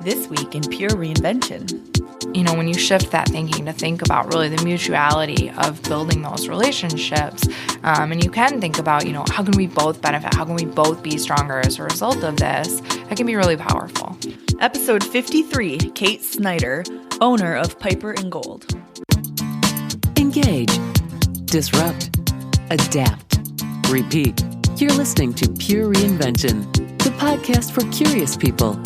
This week in Pure Reinvention. You know, when you shift that thinking to think about really the mutuality of building those relationships, and you can think about, how can we both benefit? How can we both be stronger as a result of this? That can be really powerful. Episode 53, Kate Snyder, owner of Piper and Gold. Engage, disrupt, adapt, repeat. You're listening to Pure Reinvention, the podcast for curious people.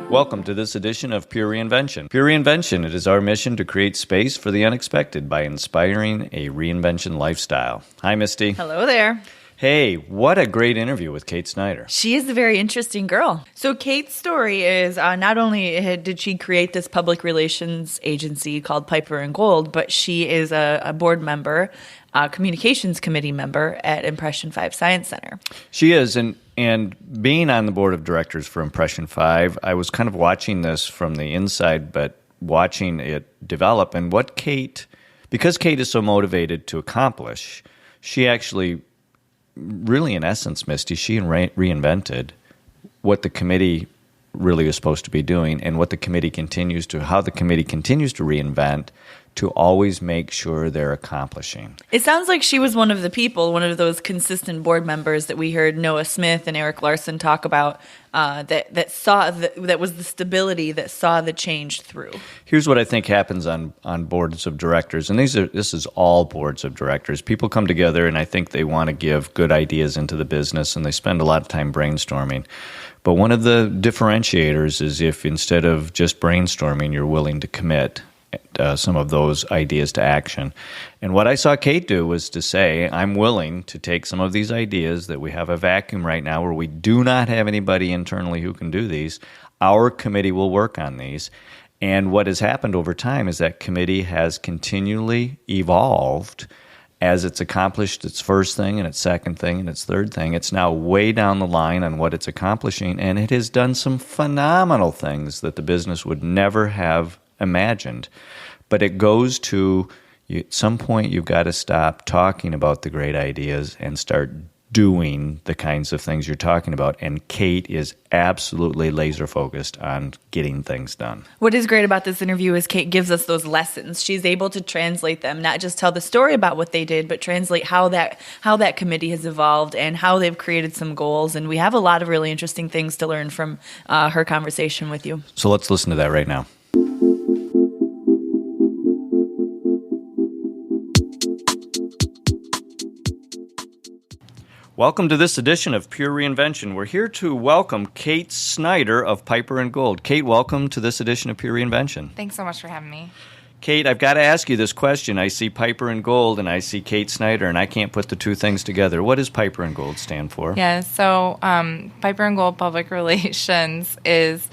Welcome to this edition of Pure Reinvention. Pure Reinvention, it is our mission to create space for the unexpected by inspiring a reinvention lifestyle. Hi, Misty. Hello there. Hey, what a great interview with Kate Snyder. She is a very interesting girl. So Kate's story is not only did she create this public relations agency called Piper and Gold, but she is a board member, communications committee member at Impression 5 Science Center. She is, and being on the board of directors for Impression 5, I was kind of watching this from the inside, but watching it develop. And what because Kate is so motivated to accomplish, she actually, really in essence, Misty, she reinvented what the committee really is supposed to be doing and what the committee how the committee continues to reinvent to always make sure they're accomplishing. It sounds like she was one of those consistent board members that we heard Noah Smith and Eric Larson talk about that was the stability that saw the change through. Here's what I think happens on boards of directors, and this is all boards of directors. People come together and I think they want to give good ideas into the business and they spend a lot of time brainstorming. But one of the differentiators is if instead of just brainstorming, you're willing to commit some of those ideas to action. And what I saw Kate do was to say, I'm willing to take some of these ideas that we have a vacuum right now where we do not have anybody internally who can do these. Our committee will work on these. And what has happened over time is that committee has continually evolved as it's accomplished its first thing and its second thing and its third thing. It's now way down the line on what it's accomplishing, and it has done some phenomenal things that the business would never have imagined. But it goes to, at some point, you've got to stop talking about the great ideas and start doing the kinds of things you're talking about. And Kate is absolutely laser focused on getting things done. What is great about this interview is Kate gives us those lessons. She's able to translate them, not just tell the story about what they did, but translate how that committee has evolved and how they've created some goals. And we have a lot of really interesting things to learn from her conversation with you. So let's listen to that right now. Welcome to this edition of Pure Reinvention. We're here to welcome Kate Snyder of Piper and Gold. Kate, welcome to this edition of Pure Reinvention. Thanks so much for having me. Kate, I've got to ask you this question. I see Piper and Gold and I see Kate Snyder, and I can't put the two things together. What does Piper and Gold stand for? Yeah, so Piper and Gold Public Relations is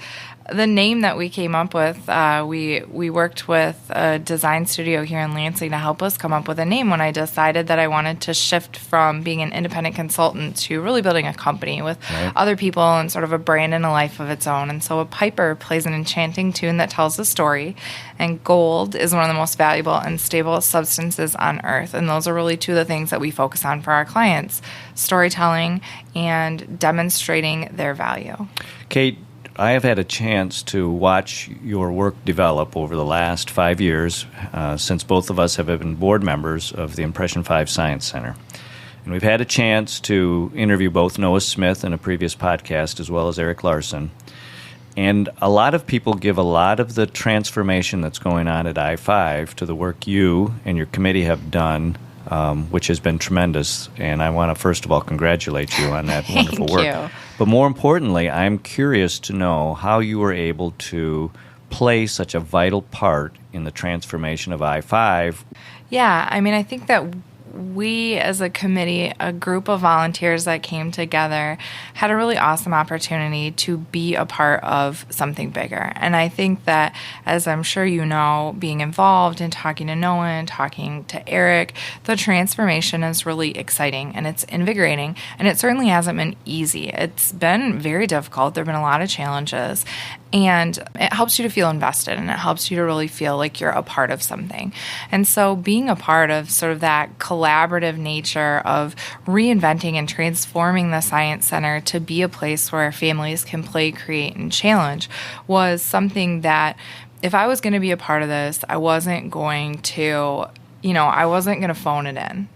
the name that we came up with. We worked with a design studio here in Lansing to help us come up with a name when I decided that I wanted to shift from being an independent consultant to really building a company with other people and sort of a brand and a life of its own. And so a piper plays an enchanting tune that tells a story, and gold is one of the most valuable and stable substances on earth. And those are really two of the things that we focus on for our clients: storytelling and demonstrating their value. Kate, I have had a chance to watch your work develop over the last 5 years since both of us have been board members of the Impression 5 Science Center. And we've had a chance to interview both Noah Smith in a previous podcast as well as Eric Larson. And a lot of people give a lot of the transformation that's going on at I5 to the work you and your committee have done, which has been tremendous. And I want to, first of all, congratulate you on that wonderful work. Thank you. But more importantly, I'm curious to know how you were able to play such a vital part in the transformation of I5. Yeah, I mean, I think that we as a committee, a group of volunteers that came together, had a really awesome opportunity to be a part of something bigger. And I think that, as I'm sure you know, being involved and talking to Noah and talking to Eric, the transformation is really exciting and it's invigorating. And it certainly hasn't been easy. It's been very difficult. There have been a lot of challenges. And it helps you to feel invested, and it helps you to really feel like you're a part of something. And so being a part of sort of that collective collaborative nature of reinventing and transforming the Science Center to be a place where families can play, create, and challenge was something that if I was going to be a part of this, I wasn't going to, I wasn't going to phone it in.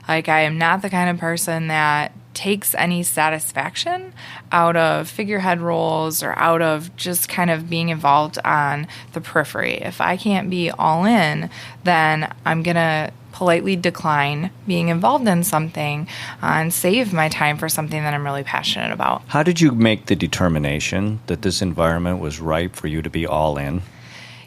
Like, I am not the kind of person that takes any satisfaction out of figurehead roles or out of just kind of being involved on the periphery. If I can't be all in, then I'm going to politely decline being involved in something and save my time for something that I'm really passionate about. How did you make the determination that this environment was ripe for you to be all in?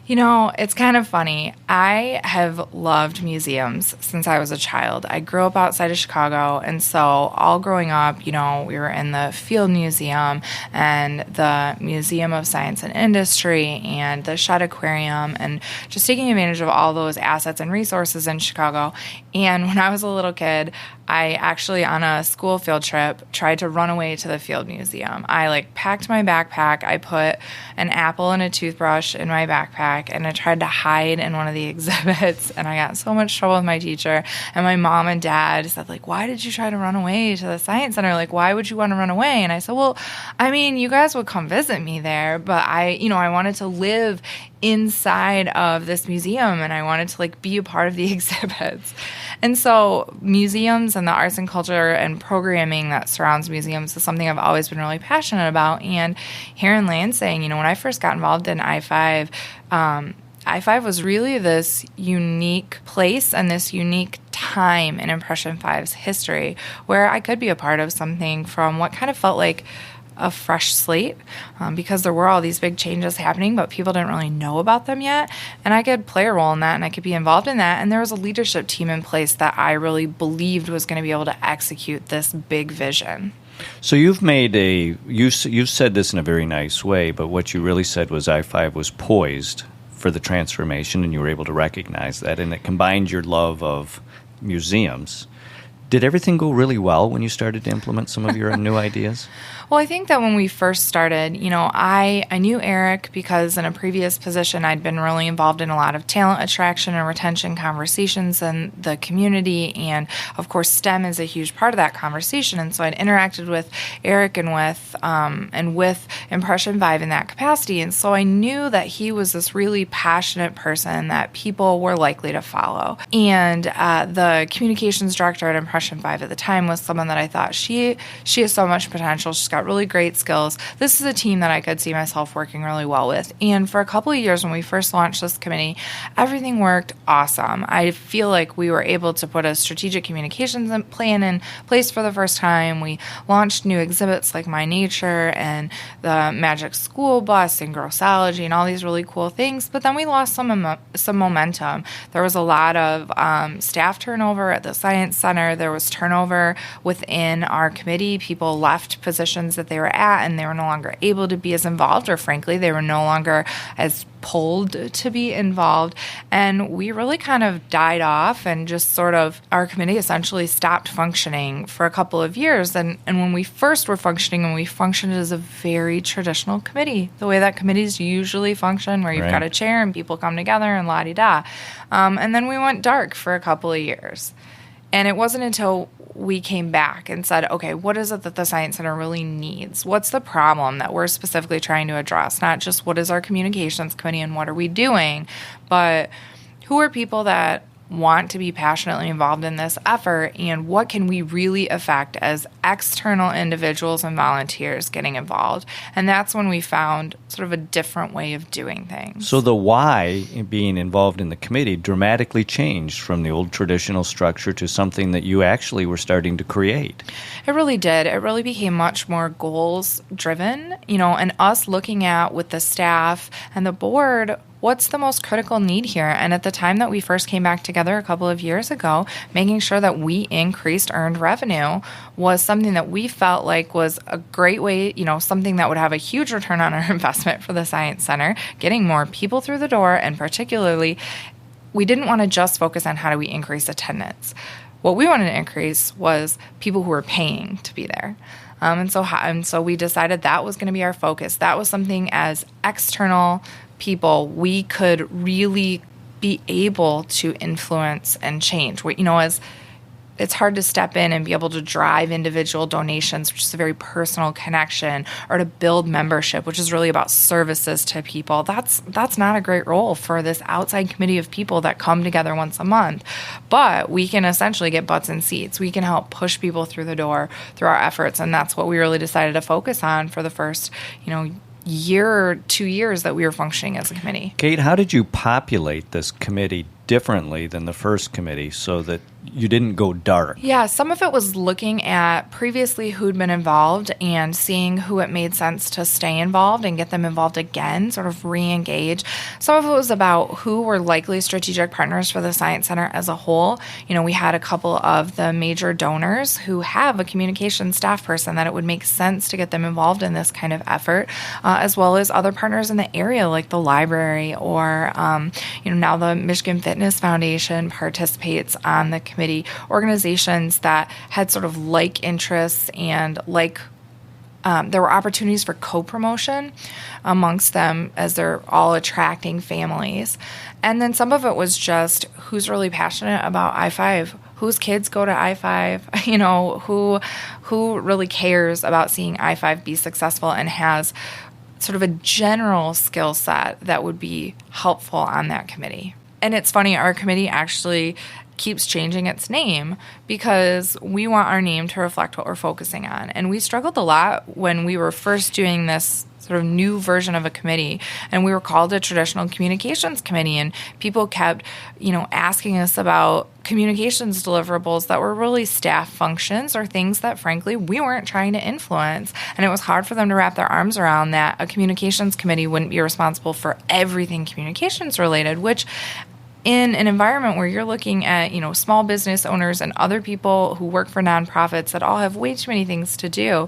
It's kind of funny. I have loved museums since I was a child. I grew up outside of Chicago, and so all growing up, we were in the Field Museum and the Museum of Science and Industry and the Shedd Aquarium, and just taking advantage of all those assets and resources in Chicago. And when I was a little kid, I actually, on a school field trip, tried to run away to the Field Museum. I packed my backpack, I put an apple and a toothbrush in my backpack, and I tried to hide in one of the exhibits, and I got so much trouble with my teacher. And my mom and dad said, why did you try to run away to the Science Center? Why would you want to run away? And I said, well, you guys would come visit me there, but I wanted to live inside of this museum, and I wanted to be a part of the exhibits. And so museums and the arts and culture and programming that surrounds museums is something I've always been really passionate about. And here in Lansing, when I first got involved in I-5, I-5 was really this unique place and this unique time in Impression 5's history where I could be a part of something from what kind of felt like a fresh slate because there were all these big changes happening, but people didn't really know about them yet. And I could play a role in that, and I could be involved in that. And there was a leadership team in place that I really believed was going to be able to execute this big vision. So you've made you've said this in a very nice way, but what you really said was I-5 was poised for the transformation, and you were able to recognize that, and it combined your love of museums. Did everything go really well when you started to implement some of your new ideas? Well, I think that when we first started, I knew Eric because in a previous position I'd been really involved in a lot of talent attraction and retention conversations in the community, and of course STEM is a huge part of that conversation. And so I'd interacted with Eric and with Impression 5 in that capacity, and so I knew that he was this really passionate person that people were likely to follow. And the communications director at Impression 5 at the time was someone that I thought she has so much potential. She's got really great skills. This is a team that I could see myself working really well with. And for a couple of years when we first launched this committee, everything worked awesome. I feel like we were able to put a strategic communications plan in place for the first time. We launched new exhibits like My Nature and the Magic School Bus and Grossology and all these really cool things. But then we lost some momentum. There was a lot of staff turnover at the Science Center. There was turnover within our committee. People left positions that they were at, and they were no longer able to be as involved, or frankly, they were no longer as pulled to be involved. And we really kind of died off, and just sort of our committee essentially stopped functioning for a couple of years. And when we first were functioning, and we functioned as a very traditional committee, the way that committees usually function, where you've got a chair and people come together and la-di-da. And then we went dark for a couple of years. And it wasn't until we came back and said, okay, what is it that the Science Center really needs? What's the problem that we're specifically trying to address? Not just what is our communications committee and what are we doing, but who are people that want to be passionately involved in this effort, and what can we really affect as external individuals and volunteers getting involved? And that's when we found sort of a different way of doing things. So the why in being involved in the committee dramatically changed from the old traditional structure to something that you actually were starting to create. It really did. It really became much more goals driven, and us looking at with the staff and the board, what's the most critical need here? And at the time that we first came back together a couple of years ago, making sure that we increased earned revenue was something that we felt like was a great way, something that would have a huge return on our investment for the Science Center, getting more people through the door, and particularly, we didn't want to just focus on how do we increase attendance. What we wanted to increase was people who were paying to be there. And so we decided that was going to be our focus. That was something as external people we could really be able to influence and change. it's hard to step in and be able to drive individual donations, which is a very personal connection, or to build membership, which is really about services to people. That's not a great role for this outside committee of people that come together once a month. But we can essentially get butts in seats. We can help push people through the door through our efforts, and that's what we really decided to focus on for the first, year or 2 years that we were functioning as a committee. Kate, how did you populate this committee differently than the first committee so that you didn't go dark? Yeah, some of it was looking at previously who'd been involved and seeing who it made sense to stay involved and get them involved again, sort of re-engage. Some of it was about who were likely strategic partners for the Science Center as a whole. We had a couple of the major donors who have a communication staff person that it would make sense to get them involved in this kind of effort, as well as other partners in the area like the library or, now the Michigan Fitness Foundation participates on the committee. Organizations that had sort of like interests and there were opportunities for co-promotion amongst them as they're all attracting families. And then some of it was just who's really passionate about I-5, whose kids go to I-5, who really cares about seeing I-5 be successful and has sort of a general skill set that would be helpful on that committee. And it's funny, our committee actually keeps changing its name because we want our name to reflect what we're focusing on. And we struggled a lot when we were first doing this sort of new version of a committee, and we were called a traditional communications committee, and people kept, asking us about communications deliverables that were really staff functions or things that, frankly, we weren't trying to influence. And it was hard for them to wrap their arms around that a communications committee wouldn't be responsible for everything communications related, which in an environment where you're looking at, small business owners and other people who work for nonprofits that all have way too many things to do,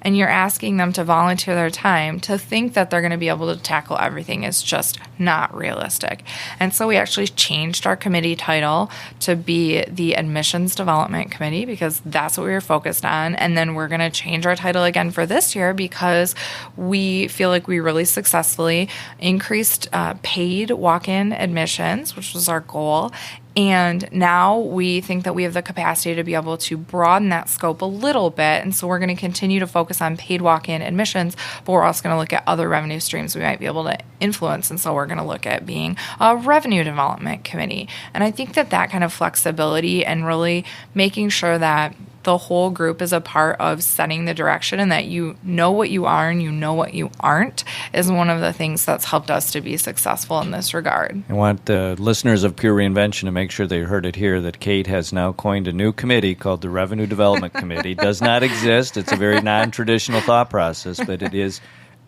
and you're asking them to volunteer their time, to think that they're going to be able to tackle everything is just not realistic. And so we actually changed our committee title to be the Admissions Development Committee because that's what we were focused on. And then we're going to change our title again for this year because we feel like we really successfully increased paid walk-in admissions, which was our goal. And now we think that we have the capacity to be able to broaden that scope a little bit. And so we're going to continue to focus on paid walk-in admissions, but we're also going to look at other revenue streams we might be able to influence. And so we're going to look at being a revenue development committee. And I think that kind of flexibility and really making sure that the whole group is a part of setting the direction and that you know what you are and you know what you aren't is one of the things that's helped us to be successful in this regard. I want the listeners of Pure Reinvention to make sure they heard it here that Kate has now coined a new committee called the Revenue Development Committee. It does not exist. It's a very non-traditional thought process, but it is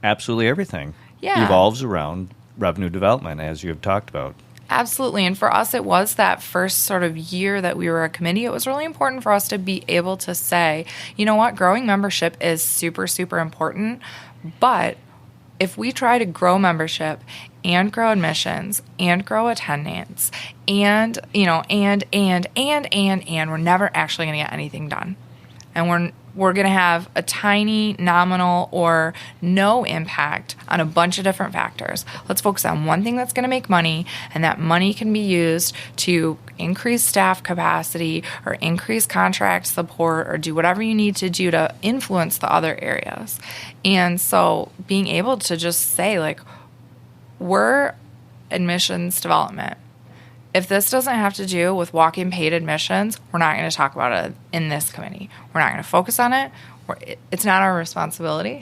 absolutely everything. Yeah. Evolves around revenue development, as you have talked about. Absolutely. And for us, it was that first sort of year that we were a committee. It was really important for us to be able to say, you know what, growing membership is super, super important. But if we try to grow membership and grow admissions and grow attendance and we're never actually going to get anything done. And we're going to have a tiny, nominal, or no impact on a bunch of different factors. Let's focus on one thing that's going to make money, and that money can be used to increase staff capacity or increase contract support or do whatever you need to do to influence the other areas. And so being able to just say, we're admissions development. If this doesn't have to do with walk-in paid admissions, we're not going to talk about it in this committee. We're not going to focus on it. It's not our responsibility.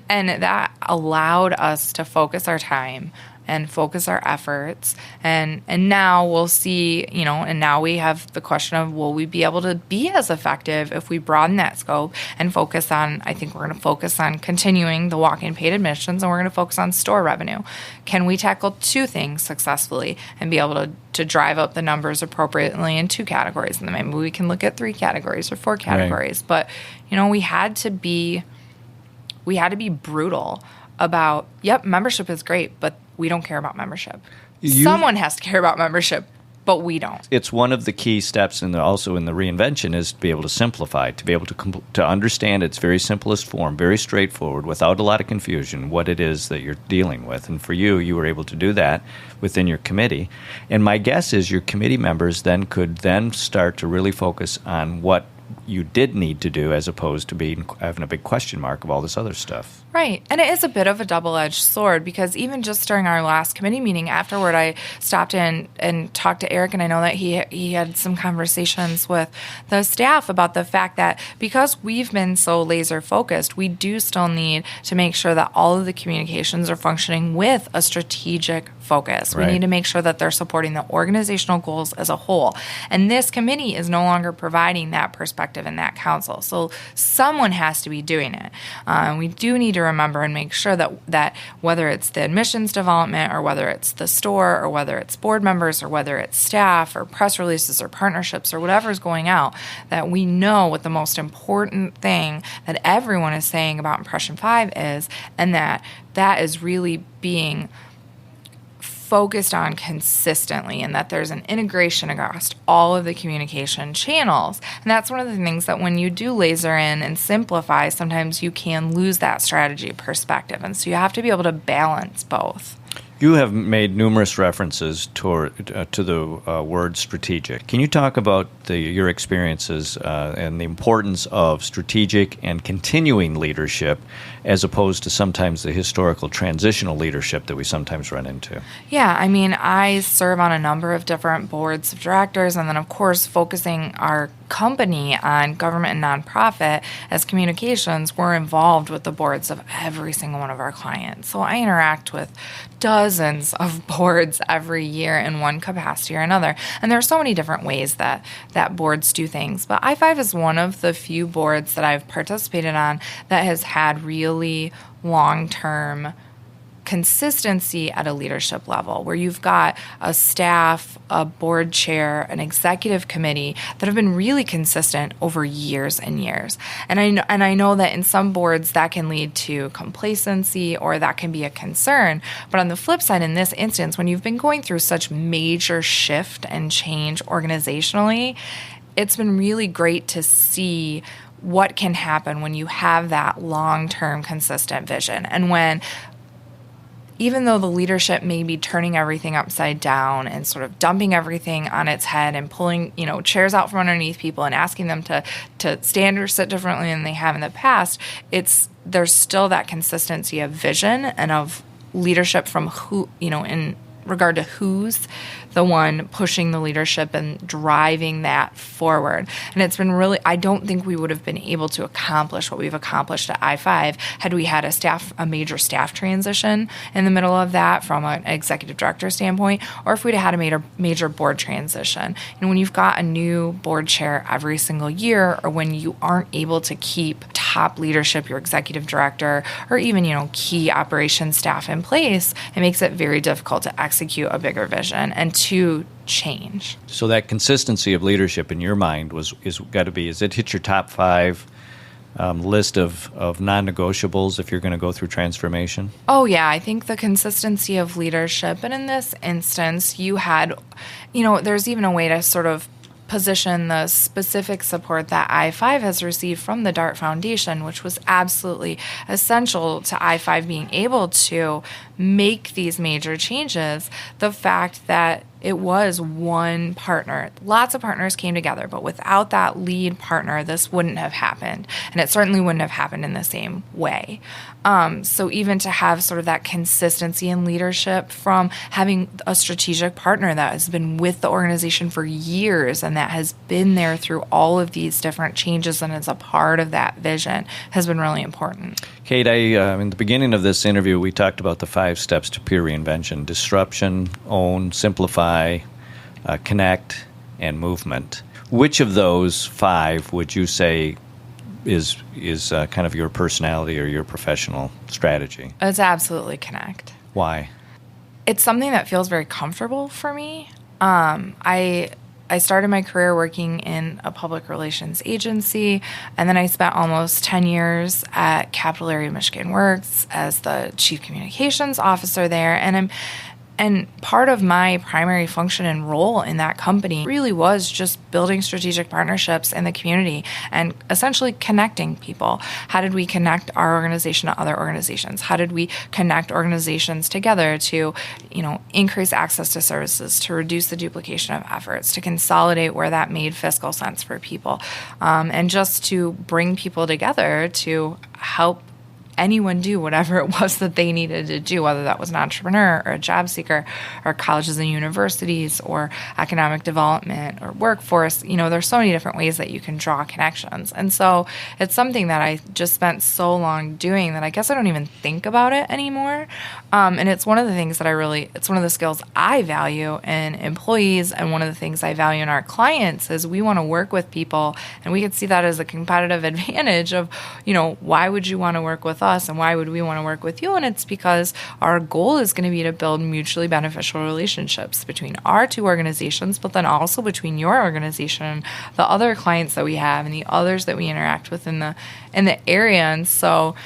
And that allowed us to focus our time and focus our efforts. And now we'll see, and now we have the question of, will we be able to be as effective if we broaden that scope and focus on, I think we're going to focus on continuing the walk-in paid admissions, and we're going to focus on store revenue. Can we tackle two things successfully and be able to drive up the numbers appropriately in two categories? And then maybe we can look at 3 categories or 4 categories. Right. But, we had to be brutal about, membership is great, but we don't care about membership. Someone has to care about membership. but we don't. It's one of the key steps also in the reinvention is to be able to simplify, to be able to understand its very simplest form, very straightforward, without a lot of confusion, what it is that you're dealing with. And for you were able to do that within your committee. And my guess is your committee members could start to really focus on what you did need to do as opposed to having a big question mark of all this other stuff. Right. And it is a bit of a double-edged sword because even just during our last committee meeting afterward, I stopped in and talked to Eric, and I know that he had some conversations with the staff about the fact that because we've been so laser-focused, we do still need to make sure that all of the communications are functioning with a strategic focus. Right. We need to make sure that they're supporting the organizational goals as a whole. And this committee is no longer providing that perspective in that council. So someone has to be doing it. We do need to remember and make sure that whether it's the admissions development or whether it's the store or whether it's board members or whether it's staff or press releases or partnerships or whatever's going out, that we know what the most important thing that everyone is saying about Impression 5 is, and that is really being focused on consistently, and that there's an integration across all of the communication channels. And that's one of the things that when you do laser in and simplify, sometimes you can lose that strategy perspective. And so you have to be able to balance both. You have made numerous references to the word strategic. Can you talk about your experiences and the importance of strategic and continuing leadership as opposed to sometimes the historical transitional leadership that we sometimes run into? Yeah, I mean, I serve on a number of different boards of directors, and then, of course, focusing our company on government and nonprofit as communications, we're involved with the boards of every single one of our clients. So I interact with dozens of boards every year in one capacity or another. And there are so many different ways that boards do things. But I5 is one of the few boards that I've participated on that has had really long-term consistency at a leadership level, where you've got a staff, a board chair, an executive committee that have been really consistent over years and years. And I know that in some boards that can lead to complacency or that can be a concern. But on the flip side, in this instance, when you've been going through such major shift and change organizationally, it's been really great to see what can happen when you have that long-term consistent vision. And when even though the leadership may be turning everything upside down and sort of dumping everything on its head and pulling, chairs out from underneath people and asking them to stand or sit differently than they have in the past, there's still that consistency of vision and of leadership from who, in regard to who's the one pushing the leadership and driving that forward. And it's been really, I don't think we would have been able to accomplish what we've accomplished at I5 had we had a major staff transition in the middle of that from an executive director standpoint, or if we'd had a major board transition. And when you've got a new board chair every single year, or when you aren't able to keep top leadership, your executive director, or even, key operations staff in place, it makes it very difficult to execute a bigger vision and to change. So that consistency of leadership in your mind is it hit your top 5 list of non-negotiables if you're going to go through transformation? Oh, yeah. I think the consistency of leadership. And in this instance, you had, there's even a way to sort of position the specific support that I5 has received from the DART Foundation, which was absolutely essential to I5 being able to make these major changes. The fact that it was one partner. Lots of partners came together, but without that lead partner, this wouldn't have happened. And it certainly wouldn't have happened in the same way. So even to have sort of that consistency in leadership from having a strategic partner that has been with the organization for years and that has been there through all of these different changes and is a part of that vision has been really important. Kate, in the beginning of this interview, we talked about the 5 steps to pure reinvention: disruption, own, simplify, connect, and movement. Which of those 5 would you say is kind of your personality or your professional strategy? It's absolutely connect. Why? It's something that feels very comfortable for me. I started my career working in a public relations agency, and then I spent almost 10 years at Capital Area Michigan Works as the chief communications officer there. And And part of my primary function and role in that company really was just building strategic partnerships in the community and essentially connecting people. How did we connect our organization to other organizations? How did we connect organizations together to, increase access to services, to reduce the duplication of efforts, to consolidate where that made fiscal sense for people, and just to bring people together to help anyone do whatever it was that they needed to do, whether that was an entrepreneur or a job seeker or colleges and universities or economic development or workforce. There's so many different ways that you can draw connections. And so it's something that I just spent so long doing that I guess I don't even think about it anymore. And it's one of the things that it's one of the skills I value in employees, and one of the things I value in our clients is we want to work with people, and we could see that as a competitive advantage of, why would you want to work with us and why would we want to work with you? And it's because our goal is going to be to build mutually beneficial relationships between our two organizations, but then also between your organization and the other clients that we have and the others that we interact with in the area. And so,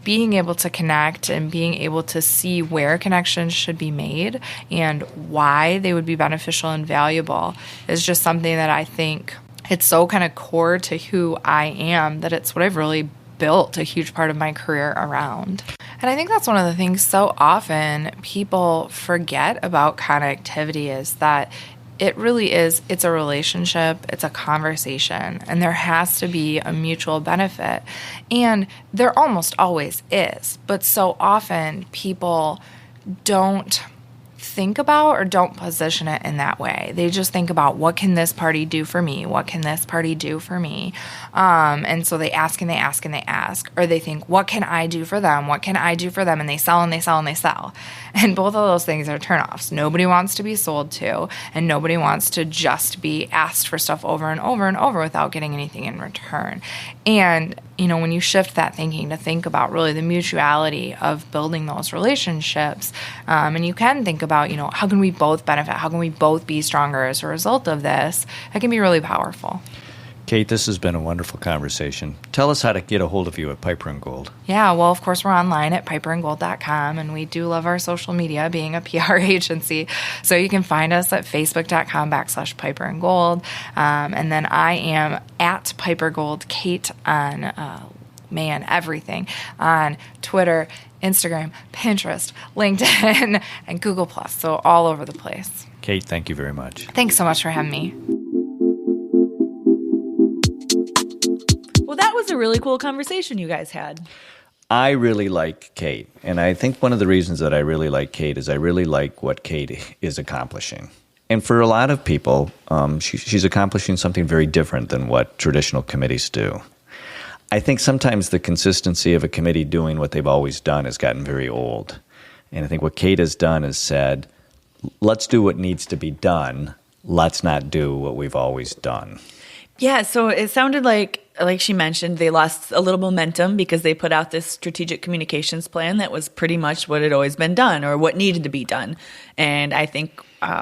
being able to connect and being able to see where connections should be made and why they would be beneficial and valuable is just something that I think it's so kind of core to who I am that it's what I've really built a huge part of my career around. And I think that's one of the things so often people forget about connectivity is that it really is, it's a relationship, it's a conversation, and there has to be a mutual benefit. And there almost always is, but so often people don't think about or don't position it in that way. They just think about, what can this party do for me? What can this party do for me? And so they ask and they ask and they ask. Or they think, what can I do for them? What can I do for them? And they sell and they sell and they sell. And both of those things are turnoffs. Nobody wants to be sold to, and nobody wants to just be asked for stuff over and over and over without getting anything in return. And when you shift that thinking to think about really the mutuality of building those relationships, and you can think about, how can we both benefit? How can we both be stronger as a result of this? That can be really powerful. Kate, this has been a wonderful conversation. Tell us how to get a hold of you at Piper & Gold. Yeah, well, of course, we're online at piperandgold.com, and we do love our social media, being a PR agency. So you can find us at facebook.com/piperandgold. And then I am at Piper Gold Kate on, everything, on Twitter, Instagram, Pinterest, LinkedIn, and Google+. So all over the place. Kate, thank you very much. Thanks so much for having me. Well, that was a really cool conversation you guys had. I really like Kate, and I think one of the reasons that I really like Kate is I really like what Kate is accomplishing. And for a lot of people, she's accomplishing something very different than what traditional committees do. I think sometimes the consistency of a committee doing what they've always done has gotten very old. And I think what Kate has done is said, let's do what needs to be done. Let's not do what we've always done. Yeah, so it sounded like she mentioned, they lost a little momentum because they put out this strategic communications plan that was pretty much what had always been done or what needed to be done, and I think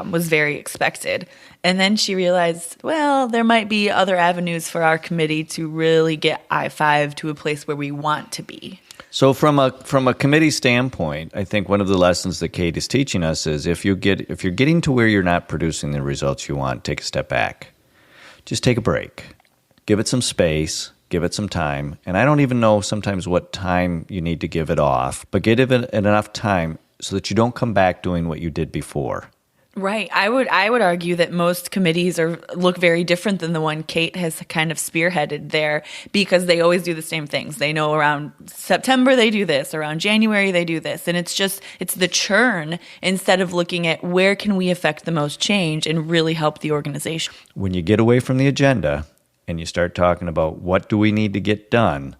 was very expected. And then she realized, well, there might be other avenues for our committee to really get I-5 to a place where we want to be. So from a committee standpoint, I think one of the lessons that Kate is teaching us is if you're getting to where you're not producing the results you want, take a step back. Just take a break. Give it some space, give it some time. And I don't even know sometimes what time you need to give it off, but give it enough time so that you don't come back doing what you did before. Right. I would argue that most committees look very different than the one Kate has kind of spearheaded there, because they always do the same things. They know around September they do this, around January they do this, and it's the churn instead of looking at where can we affect the most change and really help the organization. When you get away from the agenda and you start talking about what do we need to get done,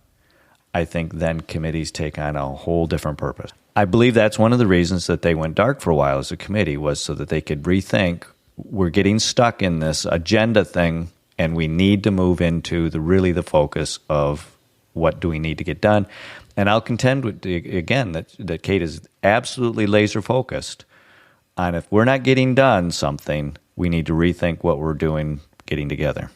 I think then committees take on a whole different purpose. I believe that's one of the reasons that they went dark for a while as a committee, was so that they could rethink, we're getting stuck in this agenda thing and we need to move into the focus of what do we need to get done. And I'll contend with again that Kate is absolutely laser focused on, if we're not getting done something, we need to rethink what we're doing getting together.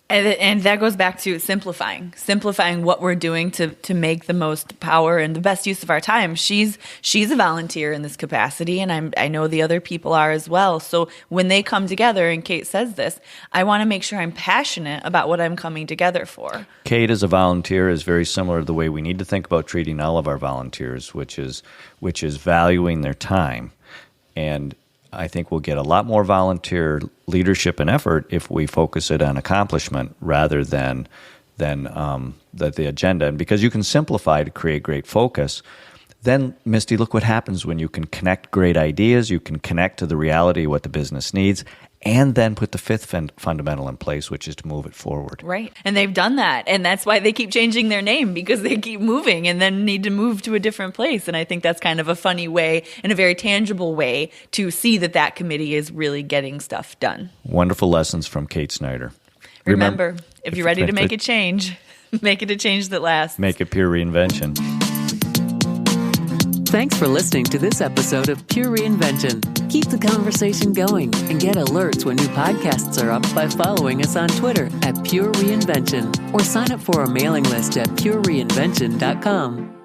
And that goes back to simplifying what we're doing to make the most power and the best use of our time. She's a volunteer in this capacity, and I know the other people are as well. So when they come together, and Kate says this, I want to make sure I'm passionate about what I'm coming together for. Kate as a volunteer is very similar to the way we need to think about treating all of our volunteers, which is valuing their time. And I think we'll get a lot more volunteer leadership and effort if we focus it on accomplishment rather than the agenda. And because you can simplify to create great focus, then, Misty, look what happens when you can connect great ideas, you can connect to the reality of what the business needs, and then put the fifth fundamental in place, which is to move it forward. Right. And they've done that. And that's why they keep changing their name, because they keep moving and then need to move to a different place. And I think that's kind of a funny way and a very tangible way to see that committee is really getting stuff done. Wonderful lessons from Kate Snyder. Remember, if you're ready to make a change, make it a change that lasts. Make it pure reinvention. Thanks for listening to this episode of Pure Reinvention. Keep the conversation going and get alerts when new podcasts are up by following us on Twitter @Pure Reinvention or sign up for our mailing list at purereinvention.com.